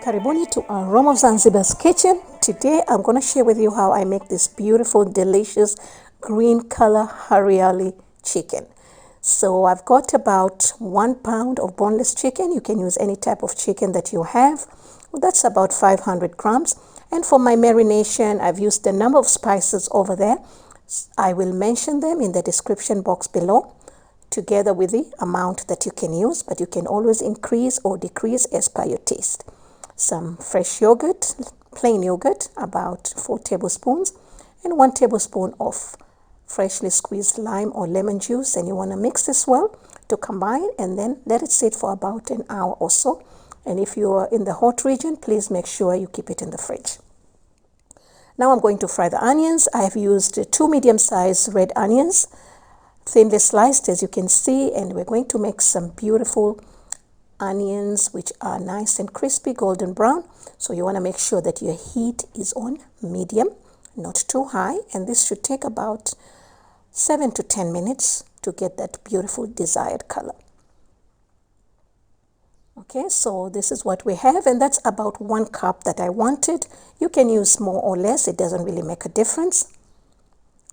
Karibuni to Aroma of Zanzibar's kitchen. Today I'm going to share with you how I make this beautiful, delicious green color Hariyali chicken. So I've got about 1 pound of boneless chicken. You can use any type of chicken that you have. Well, that's about 500 grams. And for my marination, I've used a number of spices over there. I will mention them in the description box below, together with the amount that you can use, but you can always increase or decrease as per your taste. Some fresh yogurt, plain yogurt, about 4 tablespoons, and 1 tablespoon of freshly squeezed lime or lemon juice. And you want to mix this well to combine, and then let it sit for about an hour or so. And if you are in the hot region, please make sure you keep it in the fridge. Now I'm going to fry the onions. I have used 2 medium-sized red onions, thinly sliced as you can see, and we're going to make some beautiful onions which are nice and crispy golden brown. So you want to make sure that your heat is on medium, not too high, and this should take about 7 to 10 minutes to get that beautiful desired color. Okay, so this is what we have, and that's about 1 cup that I wanted. You can use more or less, it doesn't really make a difference.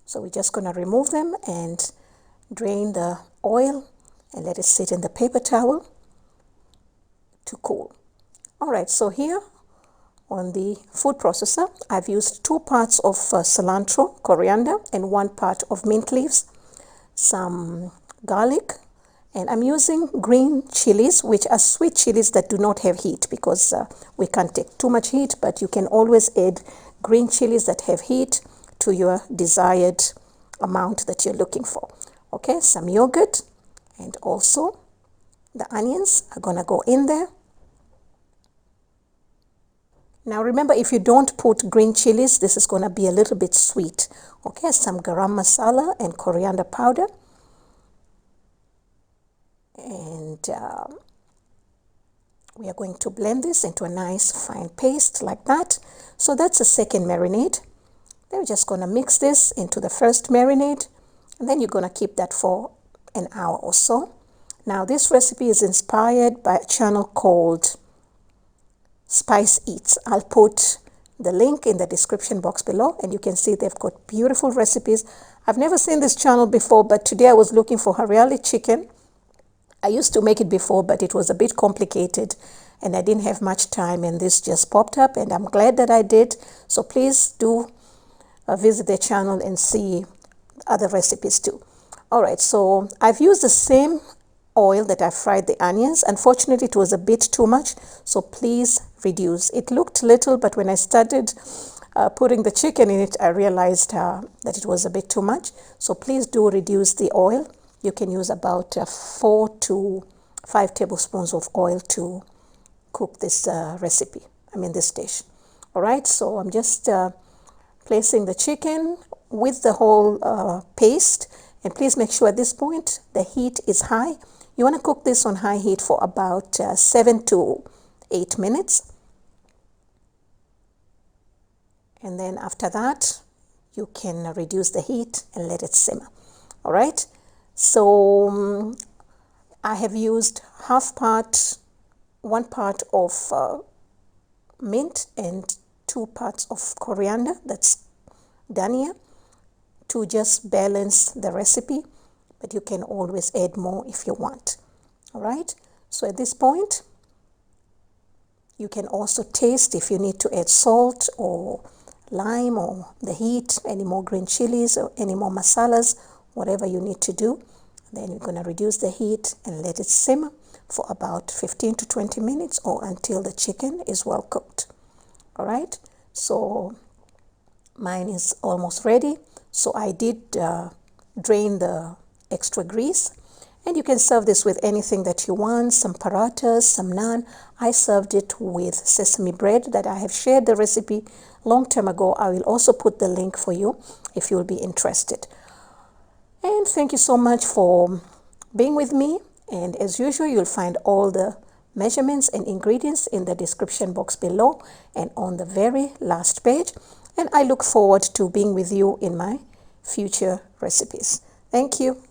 So we're just going to remove them and drain the oil and let it sit in the paper towel to cool. All right, so here on the food processor, I've used 2 parts of cilantro, coriander, and 1 part of mint leaves, some garlic, and I'm using green chilies, which are sweet chilies that do not have heat, because we can't take too much heat, but you can always add green chilies that have heat to your desired amount that you're looking for. Okay, some yogurt, and also the onions are gonna go in there. Now remember, if you don't put green chilies, this is gonna be a little bit sweet. Okay, some garam masala and coriander powder. And we are going to blend this into a nice fine paste like that. So that's the second marinade. Then we're just gonna mix this into the first marinade, and then you're gonna keep that for an hour or so. Now this recipe is inspired by a channel called Spice Eats. I'll put the link in the description box below, and you can see they've got beautiful recipes. I've never seen this channel before, but today I was looking for Hariyali chicken. I used to make it before, but it was a bit complicated and I didn't have much time, and this just popped up, and I'm glad that I did. So please do visit their channel and see other recipes too. All right, so I've used the same oil that I fried the onions. Unfortunately, it was a bit too much, so please reduce. It looked little, but when I started putting the chicken in it, I realized that it was a bit too much. So please do reduce the oil. You can use about 4 to 5 tablespoons of oil to cook this this dish. All right, so I'm just placing the chicken with the whole paste, and please make sure at this point the heat is high. You want to cook this on high heat for about 7 to 8 minutes. And then after that, you can reduce the heat and let it simmer. All right, so I have used 1 part of mint and 2 parts of coriander, that's dhania, to just balance the recipe, but you can always add more if you want. All right, so at this point you can also taste if you need to add salt or lime or the heat, any more green chilies or any more masalas, whatever you need to do. Then you're going to reduce the heat and let it simmer for about 15 to 20 minutes or until the chicken is well cooked. All right, so mine is almost ready. So I did drain the extra grease, and you can serve this with anything that you want, some parathas, some naan. I served it with sesame bread that I have shared the recipe long time ago. I will also put the link for you if you will be interested. And thank you so much for being with me, and as usual, you'll find all the measurements and ingredients in the description box below and on the very last page. And I look forward to being with you in my future recipes. Thank you.